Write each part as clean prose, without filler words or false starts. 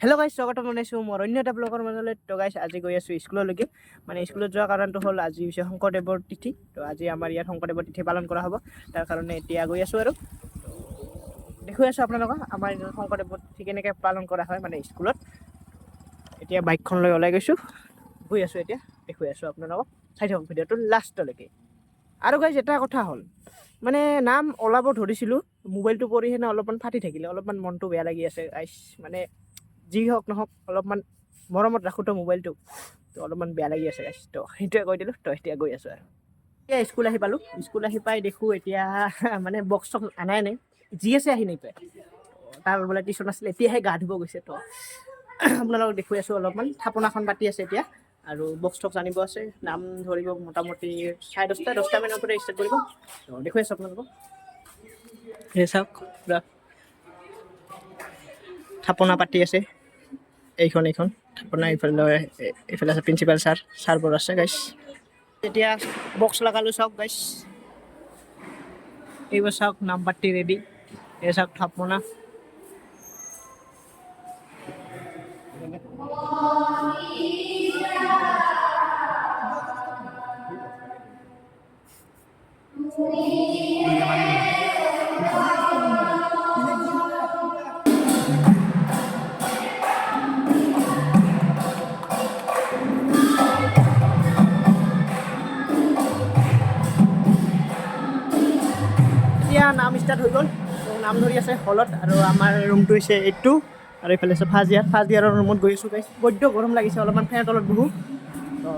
Hello' গাইছ, স্বাগতম জনাইছোঁ মোৰ অন্য এটা ব্লগৰ মাজলৈ। তো গাইছ, আজি গৈ আছোঁ স্কুললৈকে। মানে স্কুলত যোৱাৰ কাৰণটো হ'ল আজি হৈছে শংকৰদেৱৰ তিথি। তো আজি আমাৰ ইয়াত শংকৰদেৱৰ তিথি পালন কৰা হ'ব, তাৰ কাৰণে এতিয়া গৈ আছোঁ আৰু দেখুৱাই আছোঁ আপোনালোকক আমাৰ শংকৰদেৱৰ তিথি কেনেকৈ পালন কৰা হয় মানে স্কুলত। এতিয়া বাইকখন লৈ ওলাই গৈছোঁ, গৈ আছোঁ এতিয়া, দেখুৱাই আছোঁ আপোনালোকক। চাই থাকক ভিডিঅ'টো লাষ্টলৈকে। আৰু গাইছ, এটা কথা হ'ল মানে নাম ওলাব ধৰিছিলোঁ, মোবাইলটো পৰি সেনে অলপমান ফাটি থাকিলে, অলপমান মনটো বেয়া লাগি আছে গাইছ। মানে যি হওক নহওক অলপমান মৰমত ৰাখোঁতো মোবাইলটো, তো অলপমান বেয়া লাগি আছে গাইছ। তো সেইটোৱে কৈ দিলোঁ। তো এতিয়া গৈ আছোঁ আৰু এতিয়া স্কুল আহি পালোঁ। স্কুল আহি পাই দেখোঁ এতিয়া মানে বক্স চক্স আনাই নাই, যি আছে আহি নাই পায়। তাৰ বোলে টিউশ্যন আছিলে, এতিয়াহে গা ধুব গৈছে। তো আপোনালোকক দেখুৱাই আছোঁ অলপমান। থাপনাখন পাতি আছে এতিয়া আৰু বক্স টক্স আনিব আছে। নাম ধৰিব মোটামুটি 10:30 মানৰ পৰা ষ্টাৰ্ট কৰিব। তো দেখুৱাই আছোঁ আপোনালোকক। এই চাওক, পুৰা থাপনা পাতি আছে। এইখন থাপনা, এইফালে আছে প্ৰিন্সিপাল ছাৰবোৰ আছে গাইছ। এতিয়া বক্স লগালোঁ, চাওক গাইছ। এইবোৰ চাওক, নাম পাতি ৰেডি। এই চাওক থাপনা। এতিয়া নাম ষ্টাৰ্ট হৈ গ'ল। তো নাম ধৰি আছে হলত, আৰু আমাৰ ৰুমটো হৈছে এইটো, আৰু এইফালে আছে ফাৰ্ষ্ট ইয়াৰৰ ৰুমত গৈ আছোঁ গাইছ। বৈদ্য গৰম লাগিছে, অলপমান ফেনৰ তলত বহোঁ। তো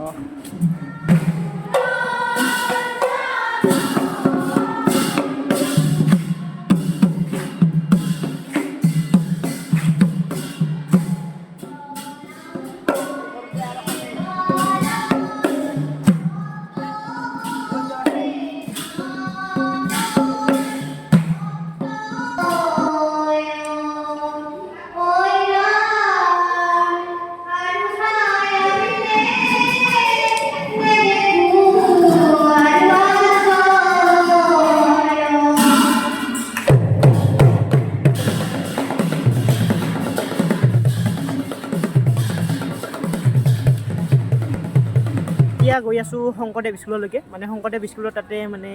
এতিয়া গৈ আছোঁ শংকৰদেৱ স্কুললৈকে। মানে শংকৰদেৱ স্কুলত তাতে মানে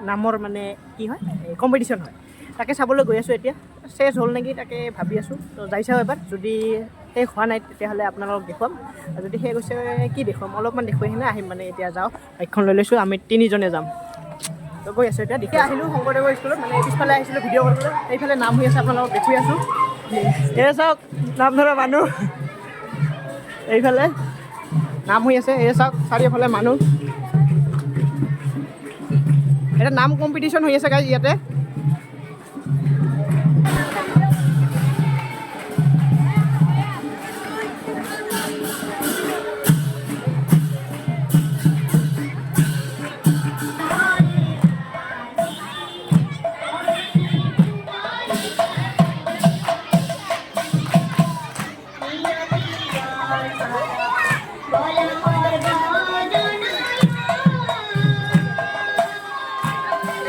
নামৰ মানে কি হয়, কম্পিটিশ্যন হয়, তাকে চাবলৈ গৈ আছোঁ। এতিয়া শেষ হ'ল নেকি তাকে ভাবি আছোঁ। তো যাই চাওঁ এবাৰ। যদি শেষ হোৱা নাই তেতিয়াহ'লে আপোনালোকক দেখুৱাম, আৰু যদি শেষ হৈছে কি দেখুৱাম, অলপমান দেখুৱাই কিনে আহিম। মানে এতিয়া যাওঁ, বাইকখন লৈ লৈছোঁ, আমি 3জনে যাম। তো গৈ আছোঁ এতিয়া। দেখি আহিলোঁ শংকৰদেৱৰ স্কুলত, মানে পিছফালে আহিছিলোঁ ভিডিঅ' কৰিবলৈ। এইফালে নাম হৈ আছে, আপোনালোকক দেখুৱাই আছোঁ। এই চাওক, নাম ধৰা মানুহ এইফালে নাম হৈ আছে। এই চাওক, চাৰিওফালে মানুহ। এটা নাম কম্পিটিশ্যন হৈ আছে গাইজ ইয়াতে।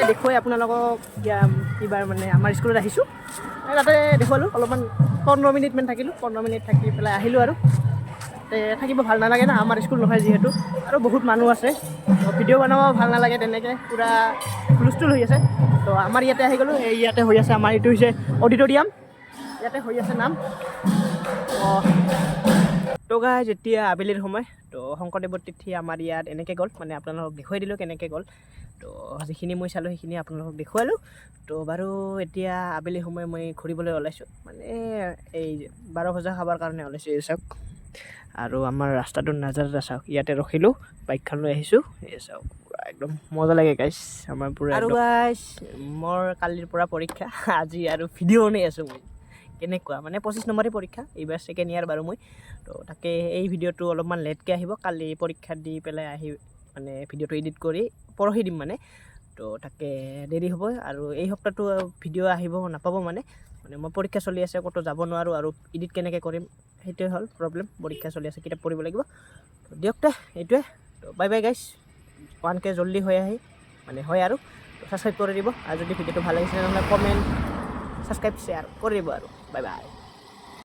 দেখুৱাই আপোনালোকক এতিয়া এইবাৰ মানে আমাৰ স্কুলত আহিছোঁ। তাতে দেখুৱালোঁ, অলপমান 15 মিনিটমান থাকিলোঁ। 15 মিনিট থাকি পেলাই আহিলোঁ। আৰু তাতে থাকিব ভাল নালাগে না, আমাৰ স্কুল নহয় যিহেতু, আৰু বহুত মানুহ আছে। ভিডিঅ' বনাব ভাল নালাগে, তেনেকৈ পূৰা হুলস্থুল হৈ আছে। তো আমাৰ ইয়াতে আহি গ'লোঁ। এই ইয়াতে হৈ আছে, আমাৰ এইটো হৈছে অডিটৰিয়াম, ইয়াতে হৈ আছে নাম। তো গাইজ, এতিয়া আবেলিৰ সময়। তো শংকৰদেৱৰ তিথি আমাৰ ইয়াত এনেকৈ গ'ল, মানে আপোনালোকক দেখুৱাই দিলোঁ কেনেকৈ গ'ল। তো যিখিনি মই চালোঁ সেইখিনি আপোনালোকক দেখুৱালোঁ। তো বাৰু এতিয়া আবেলি সময় মই ঘূৰিবলৈ ওলাইছোঁ, মানে এই 12 ভজা খাবৰ কাৰণে ওলাইছোঁ। এই চাওক, আৰু আমাৰ ৰাস্তাটো নাজাৰা চাওক, ইয়াতে ৰখিলোঁ, বাইকখন লৈ আহিছোঁ। এই চাওক, পূৰা একদম মজা লাগে গাইছ আমাৰ পূৰা। আৰু গাইছ, মোৰ কালিৰ পৰা পৰীক্ষা, আজি আৰু ভিডিঅ' বনাই আছোঁ মই। কেনেকুৱা মানে 25 নম্বৰে পৰীক্ষা, এইবাৰ ছেকেণ্ড ইয়াৰ বাৰু মই। তো তাকে এই ভিডিঅ'টো অলপমান লেটকৈ আহিব। কালি পৰীক্ষা দি পেলাই আহি মানে ভিডিঅ'টো এডিট কৰি পৰহি দিম মানে। তো তাকে দেৰি হ'ব, আৰু এই সপ্তাহটো ভিডিঅ' আহিব নাপাব। মানে মই পৰীক্ষা চলি আছে, ক'তো যাব নোৱাৰোঁ, আৰু এডিট কেনেকৈ কৰিম সেইটোৱে হ'ল প্ৰব্লেম। পৰীক্ষা চলি আছে, কিতাপ পঢ়িব লাগিব। তো দিয়ক তে, এইটোৱে। তো বাই বাই গাইছ। 1K জল্দি হৈ মানে হয় আৰু। ছাবস্ক্ৰাইব কৰি দিব, আৰু যদি ভিডিঅ'টো ভাল লাগিছে তেনেহ'লে কমেণ্ট, ছাবস্ক্ৰাইব, শ্বেয়াৰ কৰি দিব আৰু। Bye bye.